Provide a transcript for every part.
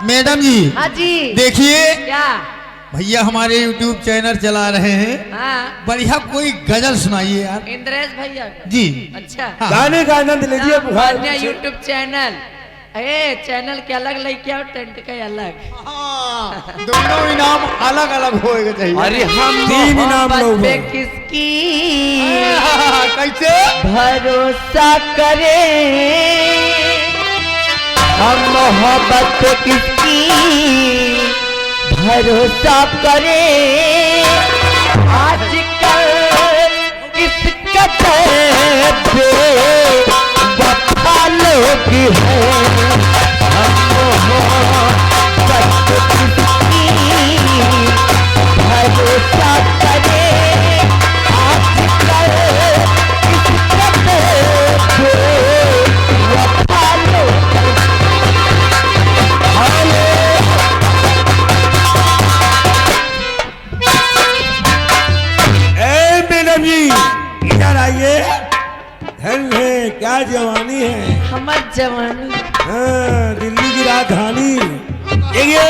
Madam जी। हाँ जी। देखिए क्या भैया हमारे YouTube चैनल चला रहे हैं। हाँ बढ़िया कोई गजल सुनाइए यार। इंद्रेश भैया जी। अच्छा हाँ। गाने का आनंद लीजिए बुखार मान्य यूट्यूब चैनल चैनल के अलग लेके आओ टेंट के अलग। हाँ, दोनों इनाम अलग अलग होएगा चाहिए। अरे हम तीन इनाम लोग पे हैं। किसकी कैसे भरोसा करें, हम मोहब्बत पे किसकी भरोसा करें। आजकल किस कदर बेवफा लोग हैं, हम मोहब्बत पे किसकी भरोसा करें। आजकल किस कदर बेवफा लोग ए मैडम जी इधर आइए। धन है क्या जवानी है। हमार जवानी। हाँ, दिल्ली की राजधानी। देखिए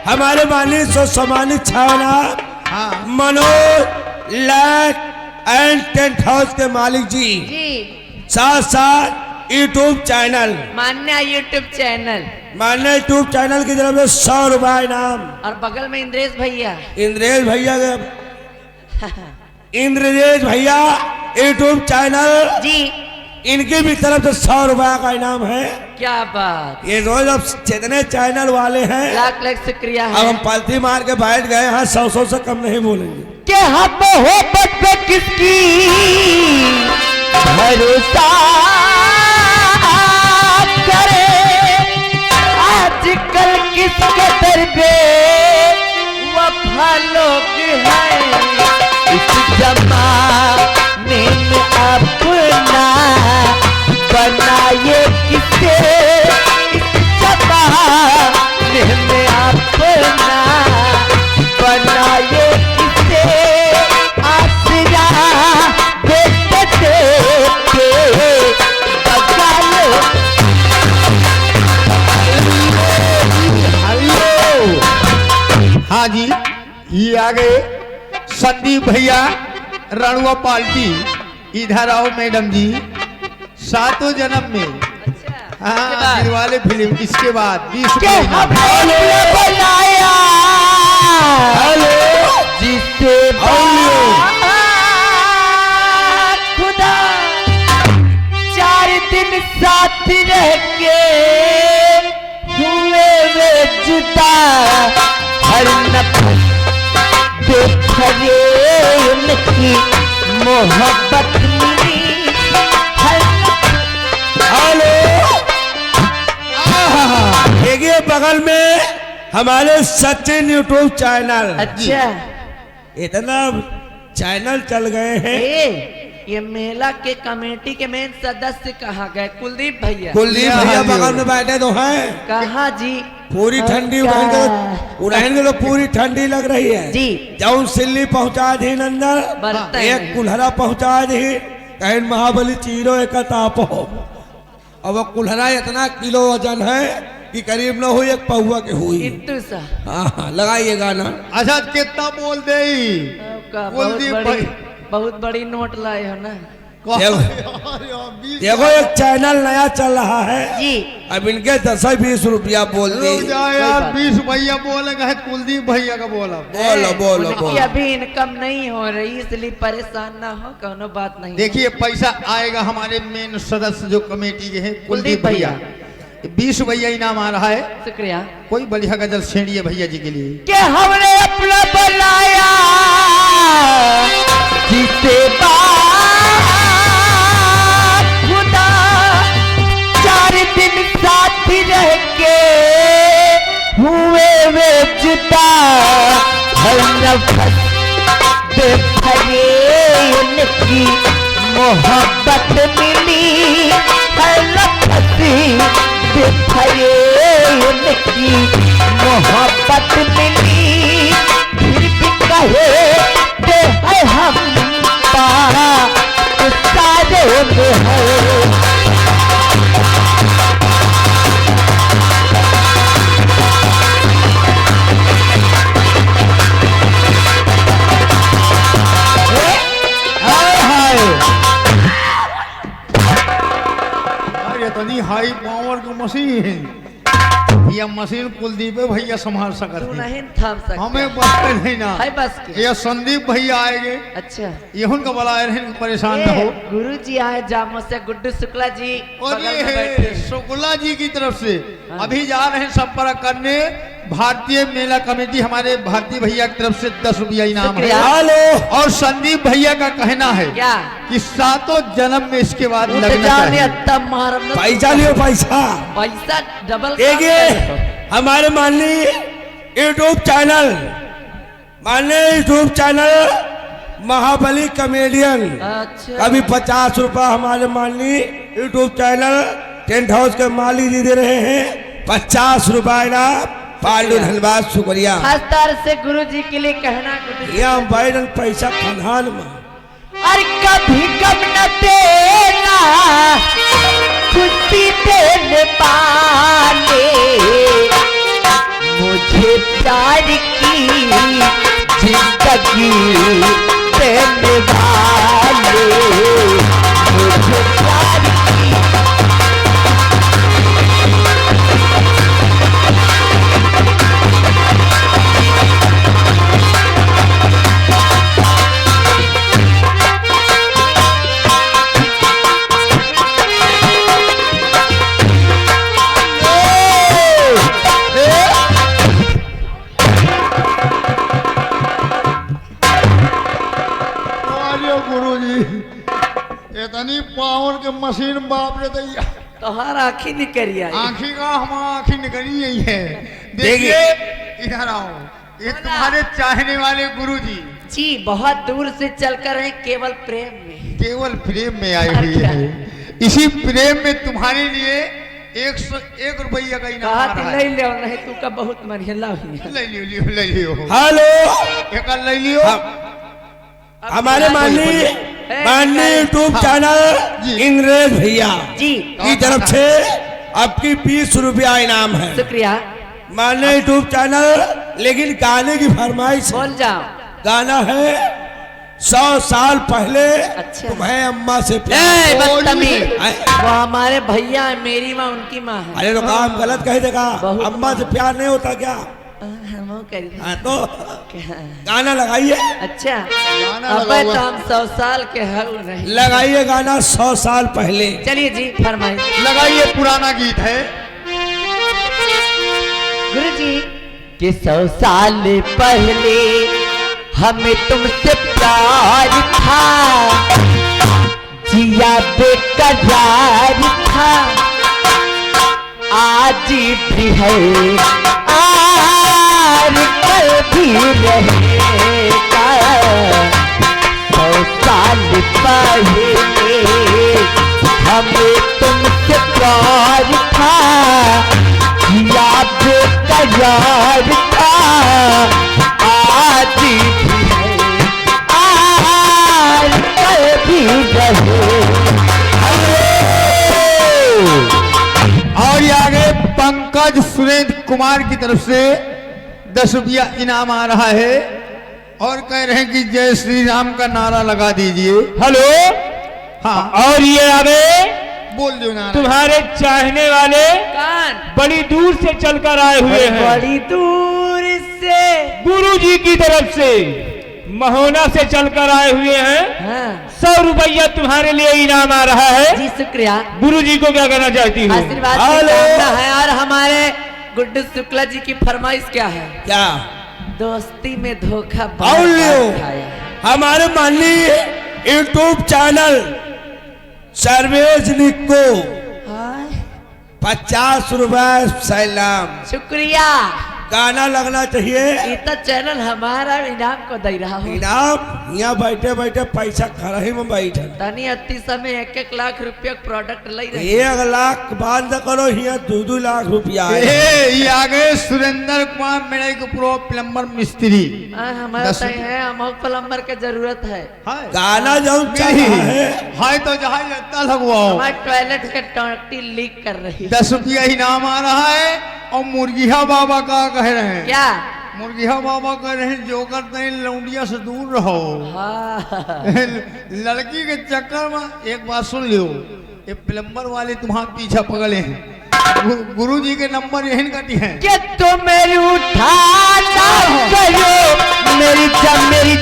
हमारे मालिक सो सम्मानित छावना हाँ। Manoj land and tent house के मालिक जी जी साथ साथ यूट्यूब चैनल मान्य यूट्यूब चैनल मान्य यूट्यूब चैनल की तरफ से 100 रुपए इनाम। और बगल में इंद्रेश भैया। इंद्रेश भैया इंद्रजेश भैया यूट्यूब चैनल जी इनकी भी तरफ से 100 रुपए का इनाम है। क्या बात। ये रोज अब जितने चैनल वाले हैं लाख लाख शुक्रिया अब है हम पलती मार के बैठ गए हैं। 100 से कम नहीं बोलेंगे। कि हम मोहब्बत पे किसकी भरोसा करें। आजकल किस कदर बेवफा लोग हैं, इस जमाने में अपना बनाए किसे। इस जमाने में अपना बनाए किसे। आसरा देखते देखते बचा लो। हेलो। हाँ जी ये आ गए संदीप भैया रणुआ पार्टी। इधर आओ मैडम जी। सातों जन्म में हाँ दिलवाले फिल्म इसके बाद 20 के हमने बनाया जिससे खुदा 4 दिन साथ रह के हुए वे जुदा। हर नफस बेखरे उनकी मोहब्बत मिली। हर देखिए बगल में हमारे सचिन यूट्यूब चैनल। अच्छा इतना चैनल चल गए हैं। ये मेला के कमेटी के मेन सदस्य कहाँ गए। कुलदीप भैया। कुलदीप भैया बगल में बैठे तो हैं। कहाँ जी। पूरी ठंडी उड़ाएंगे तो पूरी ठंडी लग रही है जी। जाऊं सिल्ली पहुंचा दी अंदर बरतन एक है। कुल्हरा पहुंचा दी कहीं महाबली चीरो एक ताप हो। अब वो कुल्हरा इतना किलो वजन है कि करीब न हो एक पहुआ के हुई। इत्तू सा हाँ लगाइए गाना। अच्छा कितना बोल दे कुलदीप भाई। बहुत बड़ी नोट लाए हो ना। देखो एक चैनल नया चल रहा है जी। अब इनके 10-20 रुपया बोल दी। रुक जाओ यार 20 भैया बोलेगा कुलदीप भैया का बोला। बोलो बोलो उनकी बोलो। अभी इनकम नहीं हो रही इसलिए परेशान ना हो। कोनो बात नहीं। देखिए पैसा आएगा हमारे मेन सदस्य जो कमेटी के हैं कुलदीप भैया। 20 भैया इनाम आ रहा है। शुक्रिया। कोई बढ़िया गजल छेड़िए भैया जी के लिए। कि हमने अपना बनाया जिसे खुदा 4 दिन साथ रह के हुए वे जुदा। हर नफस बेखरे उनकी मोहब्बत मिली। हर नफस बेखरे उनकी मोहब्बत मिली। फिर भी कहे दे है हम पारा सारे में है। मशीन ये मशीन कुलदीप भैया संभाल तू सकत है नहीं थाम सकता हमें बस पे नहीं ना है बस के ये संदीप भैया आएंगे अच्छा ये उनका बुलाए रहे परेशान न हो गुरु जी आए जामो से गुड्डू शुक्ला जी और बगल में बैठे ये शुक्ला जी की तरफ से हाँ। अभी जा रहे हैं संपर्क करने भारतीय मेला कमेटी हमारे भारतीय भैया की तरफ से 10 रुपया इनाम है शुक्रिया। हेलो और संदीप भैया का कहना है क्या कि 7 जन्म में इसके बाद उठ लगना जाने चाहिए तब मारम पैसा लियो पैसा पैसा डबल देखिए हमारे माननीय यूट्यूब चैनल महाबली कॉमेडियन अच्छा अभी 50 रुपया हमारे माननीय यूट्यूब चैनल टेंट हाउस के मालिक जी दे रहे हैं 50 रुपया इनाम पालू धन्यवाद शुक्रिया खास तौर से गुरु जी के लिए कहना गुड्डू जी। यहाँ बैरन पैसा खदान में और कभी गम न देना खुशी देने वाले मुझे प्यार की जिंदगी देने वाले मुझे प्यार की गुरु जी इतनी पावर के मशीन बाप रे दैया तोहार आँखी निकरिया आँखी का हम आँखी निकली यही है देखिए इधर आओ ये तुम्हारे चाहने वाले गुरु जी जी बहुत दूर से चलकर हैं केवल प्रेम में केवल प्रेम में आई हुई है इसी प्रेम में तुम्हारे लिए 101 रुपया का इनाम कहा आ थी रहा ले है। ले नहीं तू का बहुत मरियला हुई है ले लियो ले लियो हेलो एक ले लियो अब हमारे माननीय यूट्यूब चैनल जी। इंग्रेज भैया जी की तरफ से आपकी 20 रुपया इनाम है शुक्रिया माननीय यूट्यूब चैनल लेकिन गाने की फरमाइश है। बोल जाओ गाना है 100 साल पहले अच्छा। तुम्हें अम्मा से ए, प्यार बदतमीज। है। वो हमारे भैया है मेरी माँ उनकी माँ है अरे तो काम गलत कह देगा बहुत अम्मा से प्यार नहीं होता क्या हम वो करी हाँ, तो क्या? गाना लगाइए अच्छा गाना अब लगा हुआ। तो हम 100 साल के हूँ नहीं लगाइए गाना 100 साल पहले चलिए जी फरमाइए लगाइए पुराना गीत है गुरु जी कि 100 साल पहले हमें तुमसे प्यार था जिया बेकरार था आज भी है और कल भी रहेगा 100 साल पहले हमें तुमसे प्यार था जिया बेकरार था आज भी है और कल भी रहे और ये आगे पंकज सुरेंद्र कुमार की तरफ से 10 रुपया इनाम आ रहा है और कह रहे हैं कि जय श्री राम का नारा लगा दीजिए हेलो हाँ और ये आगे बोल दो नारा तुम्हारे चाहने वाले कान बड़ी दूर से चलकर आए हुए हैं बड़ी दूर से गुरु जी की तरफ से महोना से चलकर आए हुए हैं हाँ 100 रुपया तुम्हारे लिए इनाम आ रहा है जी शुक्रिया गुरु जी को क्या कहना चाहती हूँ आशीर्वाद की कामना है और हमारे गुड्डू शुक्ला जी की फरमाइश क्या है क्या दोस्ती में धोखा और बहुत लियो बार खाया है। हमारे माननीय यूट्यूब चैनल सर्वेजनिक को हाँ, 50 रुपए सलाम शुक्रिया गाना लगना चाहिए ये तो चैनल हमारा इनाम को दे रहा हूँ इनाम यहाँ बैठे बैठे पैसा खड़ा ही में बैठे तनी अति समय 1-1 लाख रुपया प्रोडक्ट ले रहे 1 लाख बात न करो यहाँ 2-2 लाख रुपया है। ये आगे सुरेंद्र कुमार मेरे को प्रो प्लम्बर मिस्त्री हमारा दस- तय है अमोक प्लम्बर के जरूरत है हाय। गाना जो चल नहीं रहा है हाय तो जहाँ लगता लगवाओ हमारे टॉयलेट के टंकी लीक कर रही है 10 रुपया इनाम आ रहा है और मुर्गिया बाबा का कह रहे हैं क्या मुर्गिया बाबा कह रहे हैं जो करते हैं लौंडिया से दूर रहो हाँ लड़की के चक्कर में एक बात सुन लियो ये प्लम्बर वाले तुम्हारे पीछा पगले हैं गुरु जी के नंबर यही कटी है कि तो मेरी उठाना करो, मेरी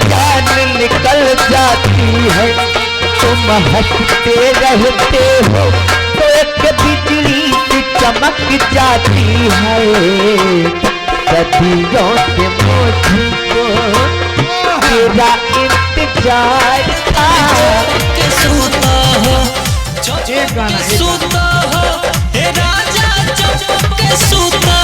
जान निकल जाती है। तुम हंसते रहते हो तो एक बिजली की चमक जाती है। सदियों से मुझको तेरा इंतजार था। एक गाना सूता हो हे राजा चुप के सूता